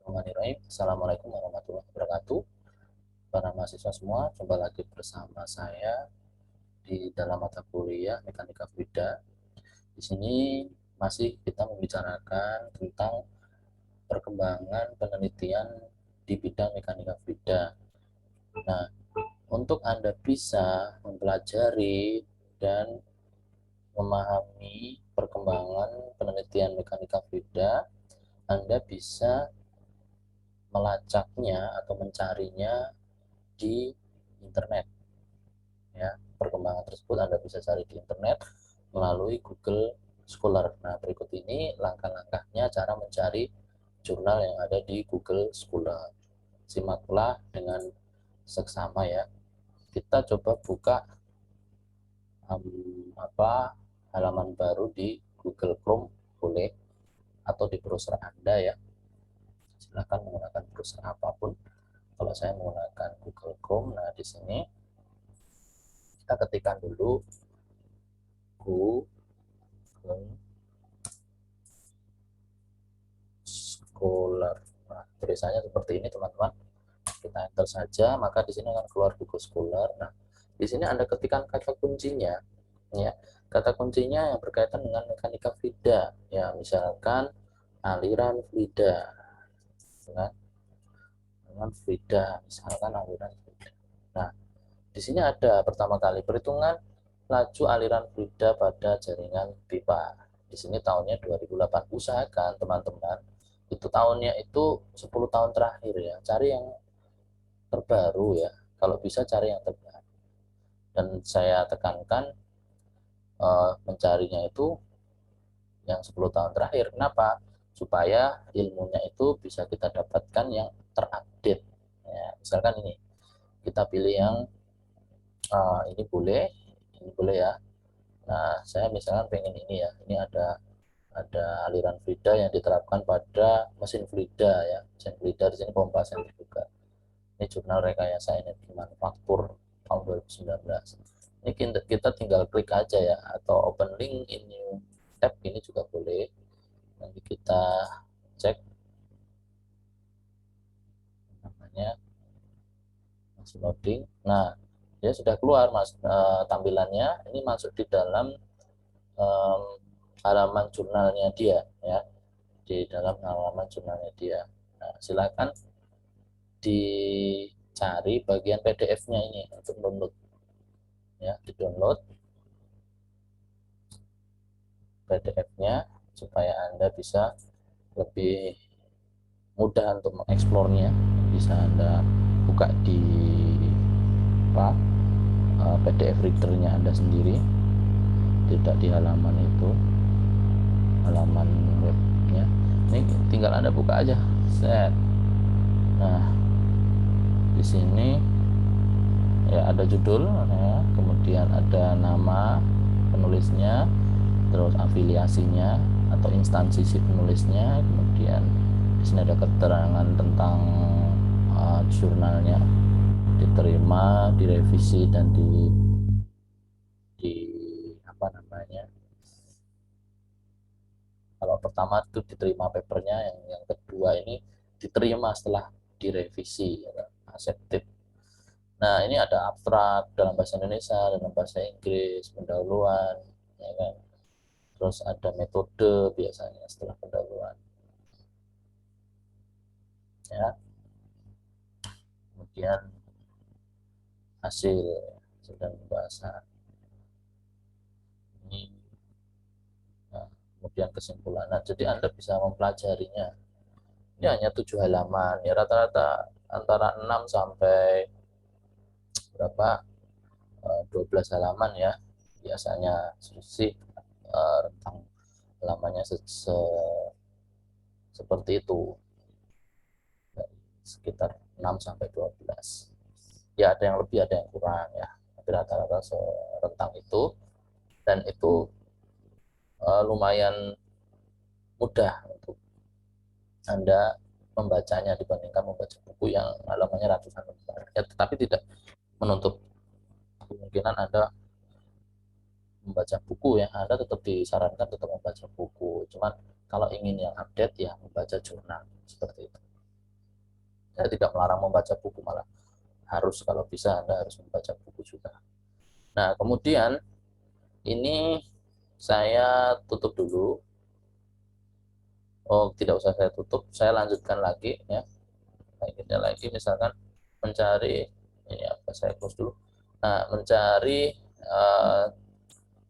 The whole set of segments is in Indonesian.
Bismillahirrahmanirrahim. Assalamualaikum warahmatullahi wabarakatuh. Para mahasiswa semua, jumpa lagi bersama saya di dalam mata kuliah Mekanika Fluida. Di sini masih kita membicarakan tentang perkembangan penelitian di bidang mekanika fluida. Nah, untuk Anda bisa mempelajari dan memahami perkembangan penelitian mekanika fluida, Anda bisa melacaknya atau mencarinya di internet. Ya, perkembangan tersebut Anda bisa cari di internet melalui Google Scholar. Nah, berikut ini langkah-langkahnya cara mencari jurnal yang ada di Google Scholar. Simaklah dengan seksama ya. Kita coba buka halaman baru di Google Chrome boleh, atau di browser Anda ya. Silahkan menggunakan browser apapun. Kalau saya menggunakan Google Chrome, nah di sini kita ketikkan dulu Google Scholar. Nah, tulisannya seperti ini teman-teman. Kita enter saja, maka di sini akan keluar Google Scholar. Nah, di sini Anda ketikkan kata kuncinya, ya. Kata kuncinya yang berkaitan dengan mekanika fluida, ya, misalkan aliran fluida, dengan fluida, misalkan aliran fluida. Nah, di sini ada pertama kali perhitungan laju aliran fluida pada jaringan pipa. Di sini tahunnya 2008. Usahakan teman-teman itu tahunnya itu 10 tahun terakhir ya. Cari yang terbaru ya. Kalau bisa cari yang terbaru. Dan saya tekankan mencarinya itu yang 10 tahun terakhir. Kenapa? Supaya ilmunya itu bisa kita dapatkan yang terupdate. Ya, misalkan ini kita pilih yang ini boleh ya. Nah, saya misalkan pengen ini ya. Ini ada aliran fluida yang diterapkan pada mesin fluida ya. Mesin fluida di sini pompa sentrifuga. Ini jurnal rekayasa energi manufaktur tahun 2019. Ini kita tinggal klik aja ya, atau open link in new tab ini juga boleh. Nanti kita cek namanya, masih loading. Nah, dia sudah keluar tampilannya. Ini masuk di dalam um, halaman jurnalnya dia ya, di dalam halaman jurnalnya dia. Nah, silakan dicari bagian PDF-nya ini untuk download ya, di download PDF-nya supaya Anda bisa lebih mudah untuk mengeksplornya. Bisa Anda buka di PDF readernya Anda sendiri, tidak di halaman itu, halaman webnya. Ini tinggal Anda buka aja, set. Nah, di sini ya ada judul ya, kemudian ada nama penulisnya, terus afiliasinya atau instansi si penulisnya, kemudian di sini ada keterangan tentang jurnalnya, diterima, direvisi, dan di apa namanya, kalau pertama itu diterima papernya, yang kedua ini diterima setelah direvisi ya, accepted. Nah, ini ada abstrak dalam bahasa Indonesia, dalam bahasa Inggris, pendahuluan ya kan, terus ada metode biasanya setelah pendahuluan ya, kemudian hasil sedang pembahasan ini. Nah, kemudian kesimpulan. Nah, jadi Anda bisa mempelajarinya. Ini hanya 7 halaman ya, rata-rata antara 6 sampai berapa 12 halaman ya biasanya sih, rentang halamannya seperti itu, sekitar 6 sampai 12 ya, ada yang lebih ada yang kurang ya, tapi rata-rata serentang itu. Dan itu lumayan mudah untuk Anda membacanya dibandingkan membaca buku yang halamannya ratusan lembar ya, tetapi tidak menutup kemungkinan Anda membaca buku ya. Anda tetap disarankan tetap membaca buku, cuman kalau ingin yang update ya membaca jurnal seperti itu. Saya tidak melarang membaca buku, malah harus, kalau bisa Anda harus membaca buku juga. Nah, kemudian ini saya tutup dulu. Oh, tidak usah saya tutup, saya lanjutkan lagi ya. Kita lagi misalkan mencari, ini apa, saya close dulu. Nah, mencari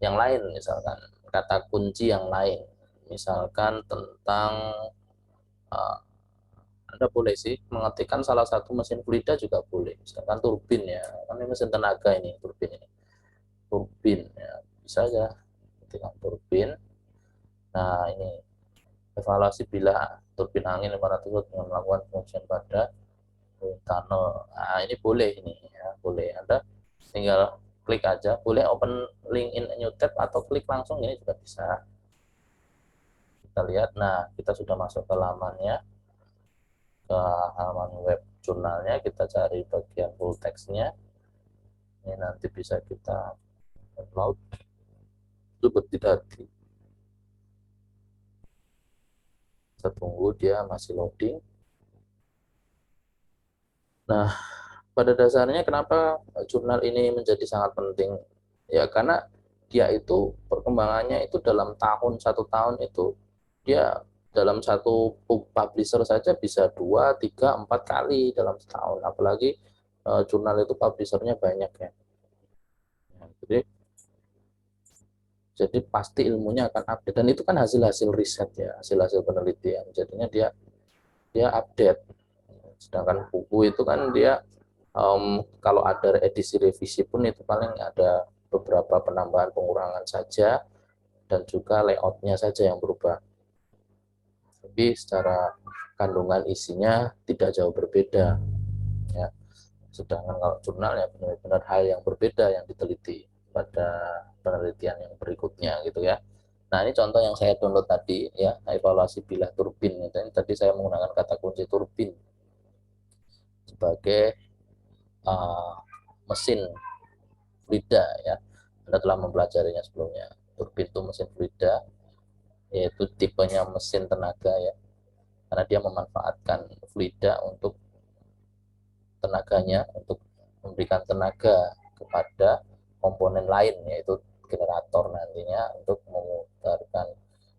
yang lain, misalkan kata kunci yang lain, misalkan tentang uh, Anda boleh sih mengetikkan salah satu mesin fluida juga boleh, misalkan turbin ya, kan ini mesin tenaga, ini turbin, ini turbin ya, bisa aja ketikkan turbin. Nah, ini evaluasi bila turbin angin 500 watt dengan melakukan pengujian pada tunnel. Nah, ini boleh, ini ya, boleh. Anda tinggal klik aja, boleh open link in a new tab atau klik langsung, ini juga bisa. Kita lihat, nah kita sudah masuk ke lamannya, ke halaman web jurnalnya, kita cari bagian full textnya. Ini nanti bisa kita upload, itu berarti kita tunggu dia masih loading. Nah, pada dasarnya kenapa jurnal ini menjadi sangat penting, ya karena dia itu perkembangannya itu dalam tahun, 1 tahun itu dia dalam satu publisher saja bisa 2, 3, 4 kali dalam setahun, apalagi jurnal itu publishernya banyak ya. Jadi pasti ilmunya akan update, dan itu kan hasil-hasil riset ya, hasil-hasil penelitian, jadinya dia dia update. Sedangkan buku itu kan dia kalau ada edisi revisi pun itu paling ada beberapa penambahan pengurangan saja, dan juga layoutnya saja yang berubah, tapi secara kandungan isinya tidak jauh berbeda ya. Sedangkan kalau jurnal ya benar-benar hal yang berbeda yang diteliti pada penelitian yang berikutnya gitu ya. Nah, ini contoh yang saya download tadi ya, evaluasi bilah turbin. Ini tadi saya menggunakan kata kunci turbin sebagai uh, mesin fluida ya. Anda telah mempelajarinya sebelumnya. Turbin itu mesin fluida, yaitu tipenya mesin tenaga ya, karena dia memanfaatkan fluida untuk tenaganya, untuk memberikan tenaga kepada komponen lain, yaitu generator, nantinya untuk memutarkan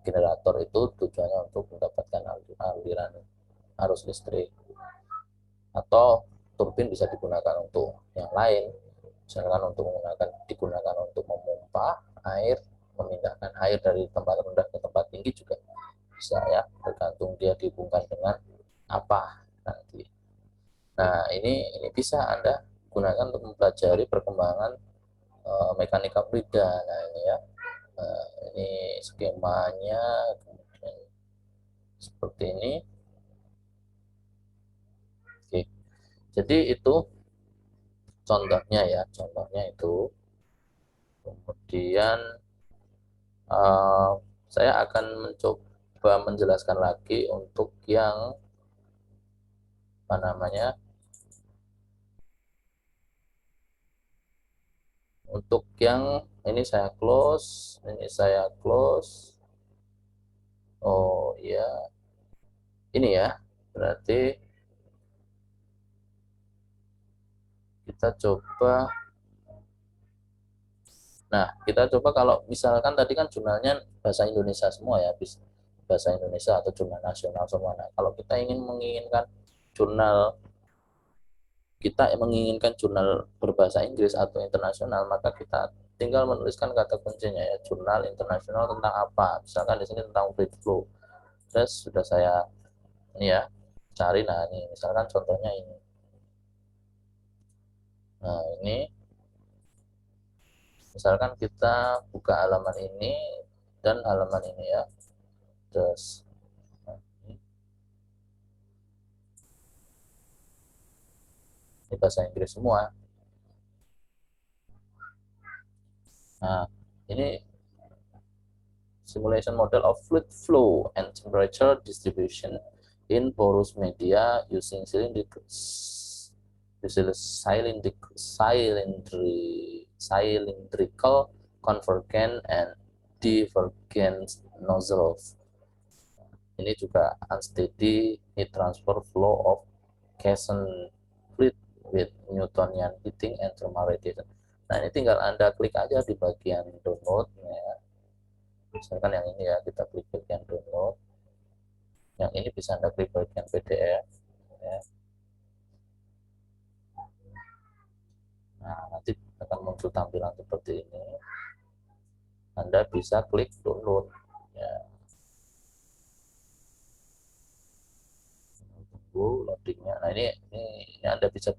generator itu tujuannya untuk mendapatkan aliran arus listrik. Atau turbin bisa digunakan untuk yang lain, misalkan digunakan untuk memompa air, memindahkan air dari tempat rendah ke tempat tinggi juga bisa ya, tergantung dia dihubungkan dengan apa nanti. Nah, ini bisa Anda gunakan untuk mempelajari perkembangan mekanika fluida. Nah, ini ya, ini skemanya, kemudian seperti ini. Oke, jadi itu contohnya ya, contohnya itu. Kemudian uh, saya akan mencoba menjelaskan lagi untuk yang apa namanya, untuk yang ini saya close, ini saya close. Oh iya, ini ya, berarti kita coba. Nah, kita coba kalau misalkan tadi kan jurnalnya bahasa Indonesia semua ya, bahasa Indonesia atau jurnal nasional semua. Nah, kalau kita menginginkan jurnal berbahasa Inggris atau internasional, maka kita tinggal menuliskan kata kuncinya ya, jurnal internasional tentang apa. Misalkan di sini tentang fluid flow. Terus sudah saya ini ya, cari. Nah, ini misalkan contohnya ini. Nah, ini misalkan kita buka halaman ini dan halaman ini ya. Terus nah, ini bahasa Inggris semua. Nah, ini simulation model of fluid flow and temperature distribution in porous media using cylindrical, convergent, and divergent nozzles. Ini juga unsteady heat transfer flow of Cason fluid with Newtonian heating and thermal radiation. Nah, ini tinggal Anda klik aja di bagian download ya. Misalkan yang ini ya, kita klik bagian download. Yang ini bisa Anda klik bagian PDF ya. Nah, nanti akan muncul tampilan seperti ini. Anda bisa klik download ya. Tunggu loadingnya. Nah, ini Anda bisa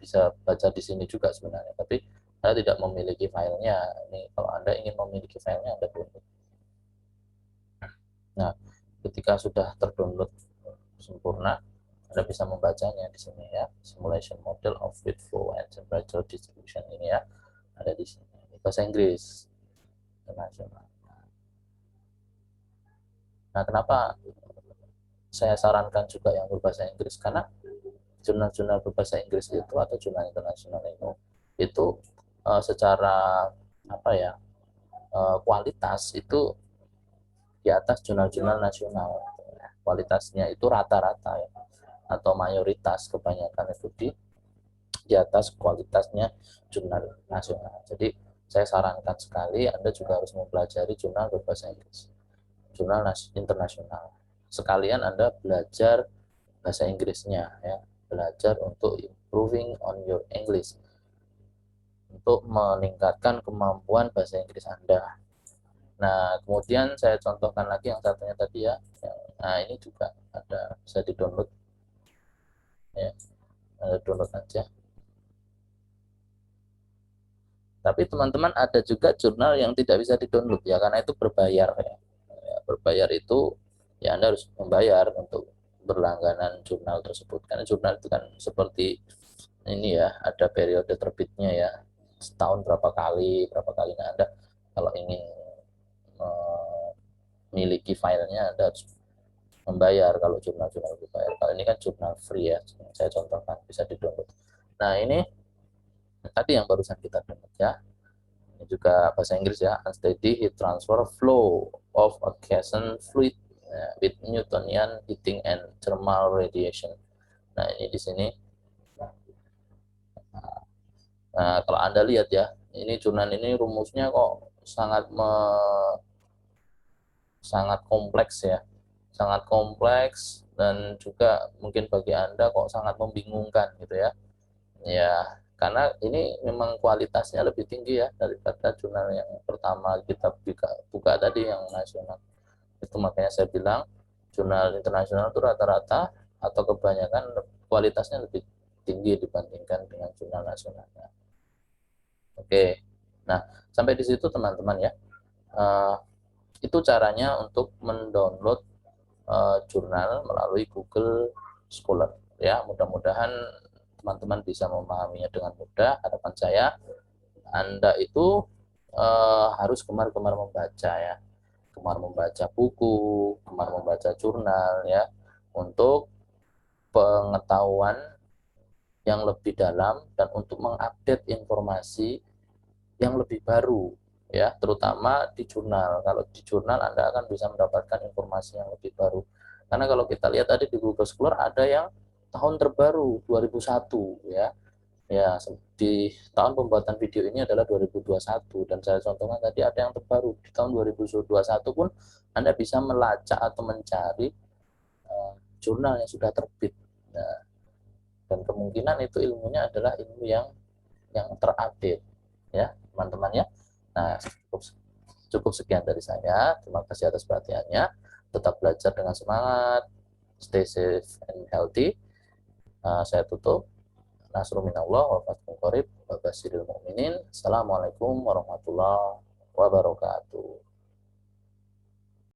baca di sini juga sebenarnya, tapi Anda tidak memiliki filenya. Ini kalau Anda ingin memiliki filenya, Anda download. Nah, ketika sudah terdownload sempurna, Anda bisa membacanya di sini ya. Simulation model of fluid flow and temperature distribution ini ya. Ada di sini. Bahasa Inggris internasional. Nah, kenapa saya sarankan juga yang berbahasa Inggris? Karena jurnal-jurnal berbahasa Inggris itu atau jurnal internasional itu secara apa ya, kualitas itu di atas jurnal-jurnal nasional. Kualitasnya itu rata-rata ya, atau mayoritas kebanyakan itu di atas kualitasnya jurnal nasional. Jadi saya sarankan sekali Anda juga harus mempelajari jurnal berbahasa Inggris, jurnal internasional. Sekalian Anda belajar bahasa Inggrisnya ya, belajar untuk improving on your English, untuk meningkatkan kemampuan bahasa Inggris Anda. Nah, kemudian saya contohkan lagi yang satunya tadi ya. Nah, ini juga ada, bisa di-download ya. Download aja. Tapi teman-teman ada juga jurnal yang tidak bisa di-download ya, karena itu berbayar ya. Berbayar itu ya Anda harus membayar untuk berlangganan jurnal tersebut. Karena jurnal itu kan seperti ini ya, ada periode terbitnya ya. Setahun berapa kali. Nah, Anda kalau ingin memiliki filenya Anda harus membayar kalau jurnal-jurnal berbayar. Kalau ini kan jurnal free ya, saya contohkan bisa di-download. Nah, ini tadi yang barusan kita download ya. Ini juga bahasa Inggris ya, unsteady heat transfer flow of a Cason fluid with Newtonian heating and thermal radiation. Nah, ini di sini. Nah, kalau Anda lihat ya, ini jurnal ini rumusnya kok sangat kompleks ya. Sangat kompleks dan juga mungkin bagi Anda kok sangat membingungkan gitu ya. Ya, karena ini memang kualitasnya lebih tinggi ya daripada jurnal yang pertama kita buka tadi yang nasional. Itu makanya saya bilang jurnal internasional itu rata-rata atau kebanyakan kualitasnya lebih tinggi dibandingkan dengan jurnal nasionalnya. Oke, nah sampai di situ teman-teman ya. Itu caranya untuk mendownload jurnal melalui Google Scholar ya. Mudah-mudahan teman-teman bisa memahaminya dengan mudah. Harapan saya Anda itu harus gemar-gemar membaca ya, gemar membaca buku, gemar membaca jurnal ya, untuk pengetahuan yang lebih dalam dan untuk mengupdate informasi yang lebih baru ya, terutama di jurnal. Kalau di jurnal Anda akan bisa mendapatkan informasi yang lebih baru. Karena kalau kita lihat tadi di Google Scholar ada yang tahun terbaru 2001 ya. Ya, di tahun pembuatan video ini adalah 2021 dan saya contohkan tadi ada yang terbaru di tahun 2021 pun Anda bisa melacak atau mencari jurnal yang sudah terbit. Nah, dan kemungkinan itu ilmunya adalah ilmu yang terupdate ya, teman-teman ya. Nah, cukup sekian dari saya. Terima kasih atas perhatiannya. Tetap belajar dengan semangat. Stay safe and healthy. Saya tutup. Nasrul minallah wa fathun qarib wa basyiril mu'minin. Assalamualaikum warahmatullahi wabarakatuh.